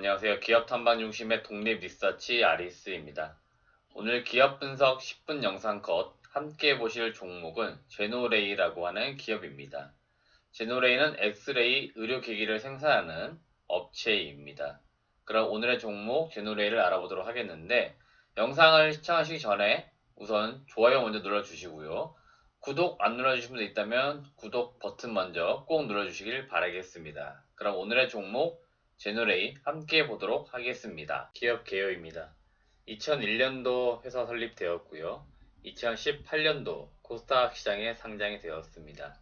안녕하세요. 기업 탐방 중심의 독립 리서치 아리스입니다. 오늘 기업 분석 10분 영상 컷 함께 보실 종목은 제노레이라고 하는 기업입니다. 제노레이는 엑스레이 의료기기를 생산하는 업체입니다. 그럼 오늘의 종목 제노레이를 알아보도록 하겠는데 영상을 시청하시기 전에 우선 좋아요 먼저 눌러주시고요. 구독 안 눌러주신 분들 있다면 구독 버튼 먼저 꼭 눌러주시길 바라겠습니다. 그럼 오늘의 종목 제노레이 함께 보도록 하겠습니다. 기업 개요입니다. 2001년도 회사 설립되었고요. 2018년도 코스닥 시장에 상장이 되었습니다.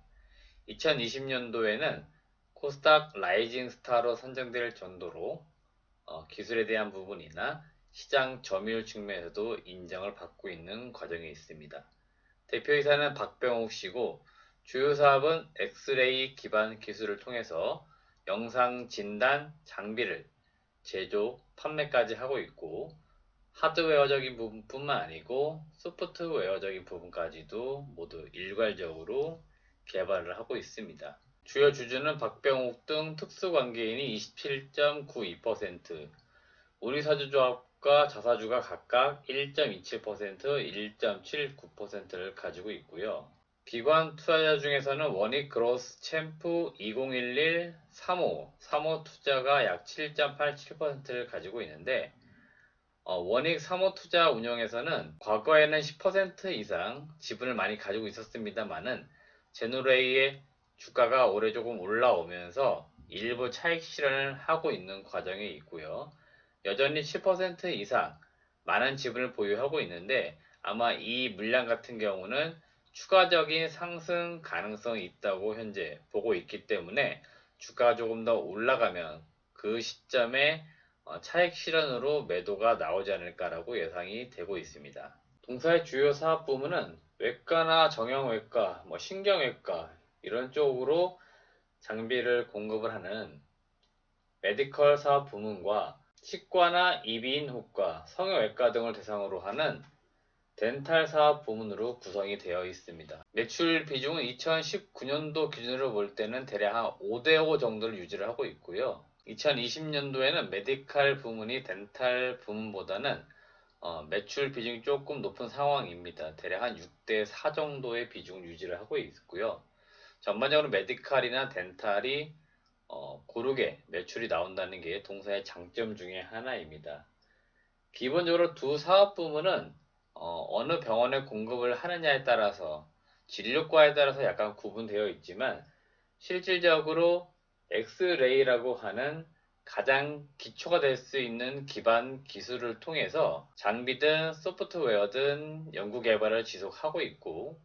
2020년도에는 코스닥 라이징 스타로 선정될 정도로 기술에 대한 부분이나 시장 점유율 측면에서도 인정을 받고 있는 과정에 있습니다. 대표이사는 박병욱 씨고 주요 사업은 엑스레이 기반 기술을 통해서 영상 진단 장비를 제조, 판매까지 하고 있고 하드웨어적인 부분뿐만 아니고 소프트웨어적인 부분까지도 모두 일괄적으로 개발을 하고 있습니다. 주요 주주는 박병욱 등 특수관계인이 27.92%, 우리사주조합과 자사주가 각각 1.27%, 1.79%를 가지고 있고요. 기관 투자자 중에서는 원익 그로스 챔프 2011 3호 투자가 약 7.87%를 가지고 있는데 원익 3호 투자 운영에서는 과거에는 10% 이상 지분을 많이 가지고 있었습니다만은 제노레이의 주가가 올해 조금 올라오면서 일부 차익 실현을 하고 있는 과정에 있고요. 여전히 7% 이상 많은 지분을 보유하고 있는데 아마 이 물량 같은 경우는 추가적인 상승 가능성이 있다고 현재 보고 있기 때문에 주가가 조금 더 올라가면 그 시점에 차익 실현으로 매도가 나오지 않을까라고 예상이 되고 있습니다. 동사의 주요 사업 부문은 외과나 정형외과, 신경외과 이런 쪽으로 장비를 공급을 하는 메디컬 사업 부문과 치과나 이비인후과, 성형외과 등을 대상으로 하는 덴탈 사업 부문으로 구성이 되어 있습니다. 매출 비중은 2019년도 기준으로 볼 때는 대략 한 5대5 정도를 유지를 하고 있고요. 2020년도에는 메디칼 부문이 덴탈 부문보다는 매출 비중이 조금 높은 상황입니다. 대략 한 6대4 정도의 비중을 유지를 하고 있고요. 전반적으로 메디칼이나 덴탈이 고르게 매출이 나온다는 게 동사의 장점 중에 하나입니다. 기본적으로 두 사업 부문은 어느 병원에 공급을 하느냐에 따라서 진료과에 따라서 약간 구분되어 있지만 실질적으로 엑스레이라고 하는 가장 기초가 될 수 있는 기반 기술을 통해서 장비든 소프트웨어든 연구 개발을 지속하고 있고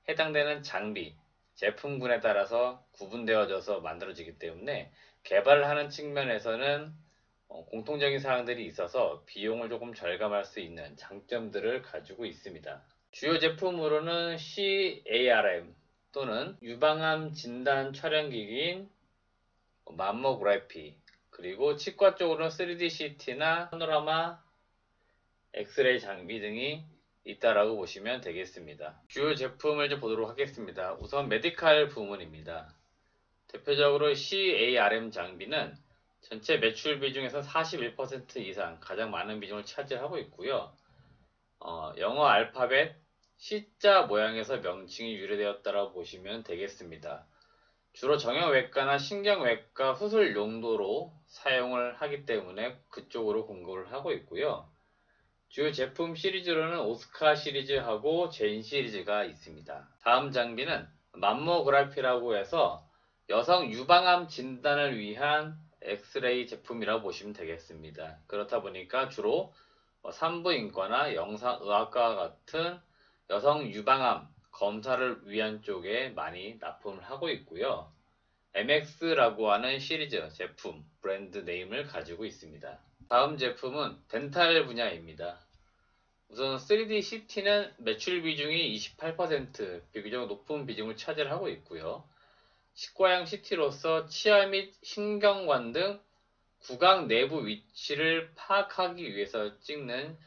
해당되는 장비, 제품군에 따라서 구분되어져서 만들어지기 때문에 개발을 하는 측면에서는 공통적인 사항들이 있어서 비용을 조금 절감할 수 있는 장점들을 가지고 있습니다. 주요 제품으로는 CARM 또는 유방암 진단 촬영기기인 맘모그래피, 그리고 치과 쪽으로는 3D CT나 파노라마 엑스레이 장비 등이 있다라고 보시면 되겠습니다. 주요 제품을 좀 보도록 하겠습니다. 우선 메디칼 부문입니다. 대표적으로 CARM 장비는 전체 매출 비중에서 41% 이상 가장 많은 비중을 차지하고 있고요. 영어 알파벳 C자 모양에서 명칭이 유래되었다고 보시면 되겠습니다. 주로 정형외과나 신경외과 수술 용도로 사용을 하기 때문에 그쪽으로 공급을 하고 있고요. 주요 제품 시리즈로는 오스카 시리즈하고 젠 시리즈가 있습니다. 다음 장비는 맘모그래피라고 해서 여성 유방암 진단을 위한 엑스레이 제품이라고 보시면 되겠습니다. 그렇다 보니까 주로 산부인과나 영상의학과 같은 여성 유방암 검사를 위한 쪽에 많이 납품을 하고 있고요. MX라고 하는 시리즈 제품 브랜드 네임을 가지고 있습니다. 다음 제품은 덴탈 분야입니다. 우선 3D CT는 매출 비중이 28%, 비교적 높은 비중을 차지하고 있고요. 치과형 CT로서 치아 및 신경관 등 구강 내부 위치를 파악하기 위해서 찍는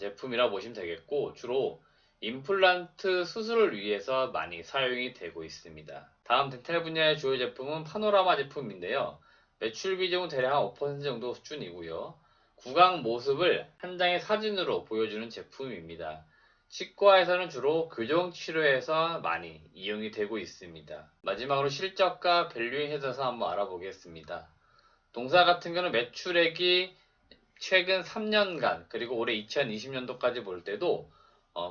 제품이라고 보시면 되겠고, 주로 임플란트 수술을 위해서 많이 사용이 되고 있습니다. 다음 덴탈 분야의 주요 제품은 파노라마 제품인데요. 매출 비중은 대략 한 5% 정도 수준이고요. 구강 모습을 한 장의 사진으로 보여주는 제품입니다. 치과에서는 주로 교정 치료에서 많이 이용이 되고 있습니다. 마지막으로 실적과 밸류에 대해서 한번 알아보겠습니다. 동사 같은 경우는 매출액이 최근 3년간 그리고 올해 2020년도까지 볼 때도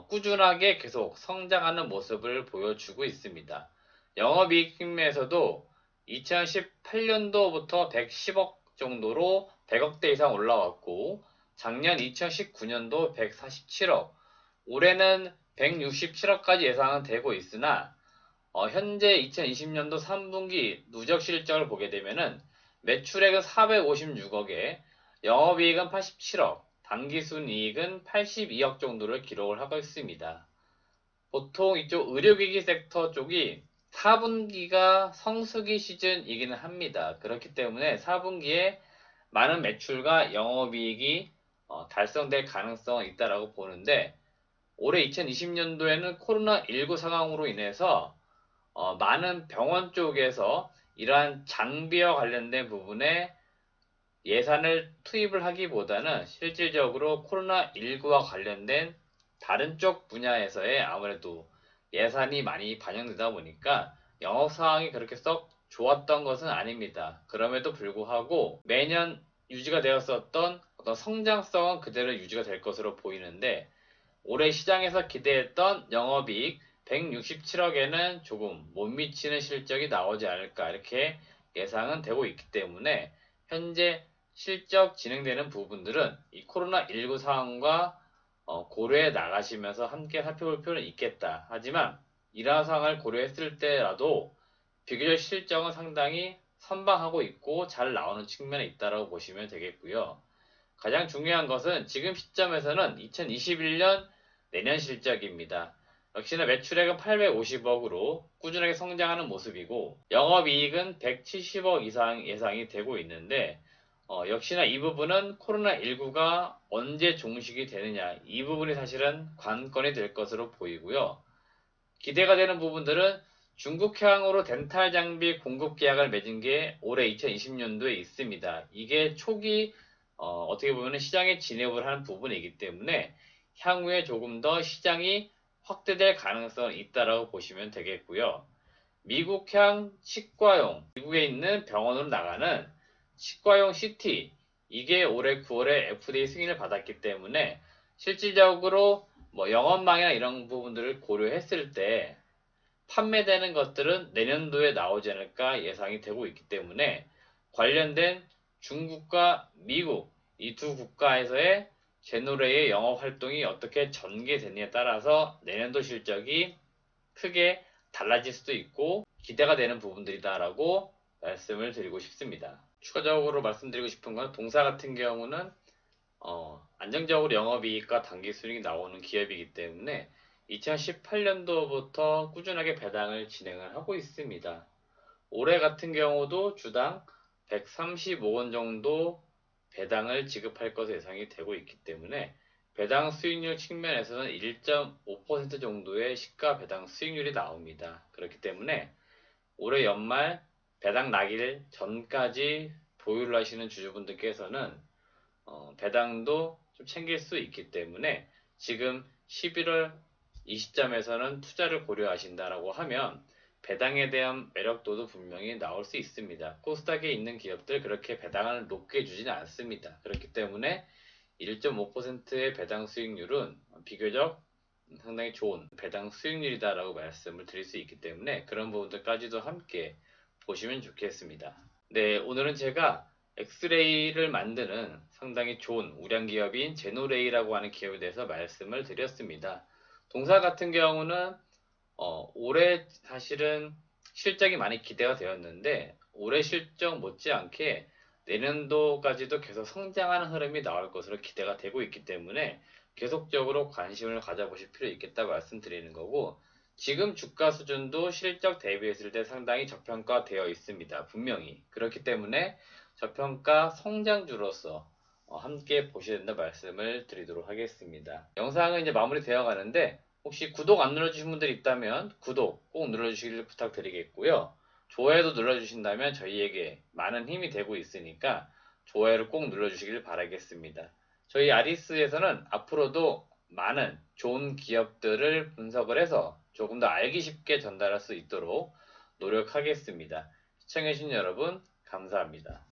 꾸준하게 계속 성장하는 모습을 보여주고 있습니다. 영업이익 측면에서도 2018년도부터 110억 정도로 100억대 이상 올라왔고 작년 2019년도 147억, 올해는 167억까지 예상은 되고 있으나 현재 2020년도 3분기 누적 실적을 보게 되면은 매출액은 456억에 영업이익은 87억, 당기순이익은 82억 정도를 기록을 하고 있습니다. 보통 이쪽 의료기기 섹터 쪽이 4분기가 성수기 시즌이기는 합니다. 그렇기 때문에 4분기에 많은 매출과 영업이익이 달성될 가능성은 있다라고 보는데 올해 2020년도에는 코로나19 상황으로 인해서 많은 병원 쪽에서 이러한 장비와 관련된 부분에 예산을 투입을 하기보다는 실질적으로 코로나19와 관련된 다른 쪽 분야에서의 아무래도 예산이 많이 반영되다 보니까 영업 상황이 그렇게 썩 좋았던 것은 아닙니다. 그럼에도 불구하고 매년 유지가 되었었던 어떤 성장성은 그대로 유지가 될 것으로 보이는데 올해 시장에서 기대했던 영업이익 167억에는 조금 못 미치는 실적이 나오지 않을까 이렇게 예상은 되고 있기 때문에 현재 실적 진행되는 부분들은 이 코로나19 상황과 고려해 나가시면서 함께 살펴볼 필요는 있겠다. 하지만 이러한 상황을 고려했을 때라도 비교적 실적은 상당히 선방하고 있고 잘 나오는 측면에 있다고 보시면 되겠고요. 가장 중요한 것은 지금 시점에서는 2021년 내년 실적입니다. 역시나 매출액은 850억으로 꾸준하게 성장하는 모습이고 영업이익은 170억 이상 예상이 되고 있는데 역시나 이 부분은 코로나19가 언제 종식이 되느냐 이 부분이 사실은 관건이 될 것으로 보이고요. 기대가 되는 부분들은 중국향으로 덴탈 장비 공급 계약을 맺은 게 올해 2020년도에 있습니다. 이게 초기 어떻게 보면 시장에 진입을 하는 부분이기 때문에 향후에 조금 더 시장이 확대될 가능성이 있다고 보시면 되겠고요. 미국향 치과용, 미국에 있는 병원으로 나가는 치과용 CT, 이게 올해 9월에 FDA 승인을 받았기 때문에 실질적으로 영업망이나 이런 부분들을 고려했을 때 판매되는 것들은 내년도에 나오지 않을까 예상이 되고 있기 때문에 관련된 중국과 미국 이 두 국가에서의 제노레이의 영업 활동이 어떻게 전개되느냐에 따라서 내년도 실적이 크게 달라질 수도 있고 기대가 되는 부분들이다라고 말씀을 드리고 싶습니다. 추가적으로 말씀드리고 싶은 건 동사 같은 경우는 안정적으로 영업이익과 당기순이익이 나오는 기업이기 때문에 2018년도부터 꾸준하게 배당을 진행을 하고 있습니다. 올해 같은 경우도 주당 135원 정도 배당을 지급할 것으로 예상이 되고 있기 때문에 배당 수익률 측면에서는 1.5% 정도의 시가 배당 수익률이 나옵니다. 그렇기 때문에 올해 연말 배당 나기 전까지 보유를 하시는 주주분들께서는 배당도 좀 챙길 수 있기 때문에 지금 11월 이 시점에서는 투자를 고려하신다라고 하면 배당에 대한 매력도도 분명히 나올 수 있습니다. 코스닥에 있는 기업들 그렇게 배당을 높게 주지는 않습니다. 그렇기 때문에 1.5%의 배당 수익률은 비교적 상당히 좋은 배당 수익률이다라고 말씀을 드릴 수 있기 때문에 그런 부분들까지도 함께 보시면 좋겠습니다. 네, 오늘은 제가 엑스레이를 만드는 상당히 좋은 우량 기업인 제노레이라고 하는 기업에 대해서 말씀을 드렸습니다. 동사 같은 경우는 올해 사실은 실적이 많이 기대가 되었는데 올해 실적 못지않게 내년도까지도 계속 성장하는 흐름이 나올 것으로 기대가 되고 있기 때문에 계속적으로 관심을 가져보실 필요 있겠다고 말씀드리는 거고 지금 주가 수준도 실적 대비했을 때 상당히 저평가되어 있습니다. 분명히. 그렇기 때문에 저평가 성장주로서 함께 보셔야 된다 말씀을 드리도록 하겠습니다. 영상은 이제 마무리되어 가는데 혹시 구독 안 눌러주신 분들 있다면 구독 꼭 눌러주시길 부탁드리겠고요. 좋아요도 눌러주신다면 저희에게 많은 힘이 되고 있으니까 좋아요를 꼭 눌러주시길 바라겠습니다. 저희 아리스에서는 앞으로도 많은 좋은 기업들을 분석을 해서 조금 더 알기 쉽게 전달할 수 있도록 노력하겠습니다. 시청해주신 여러분, 감사합니다.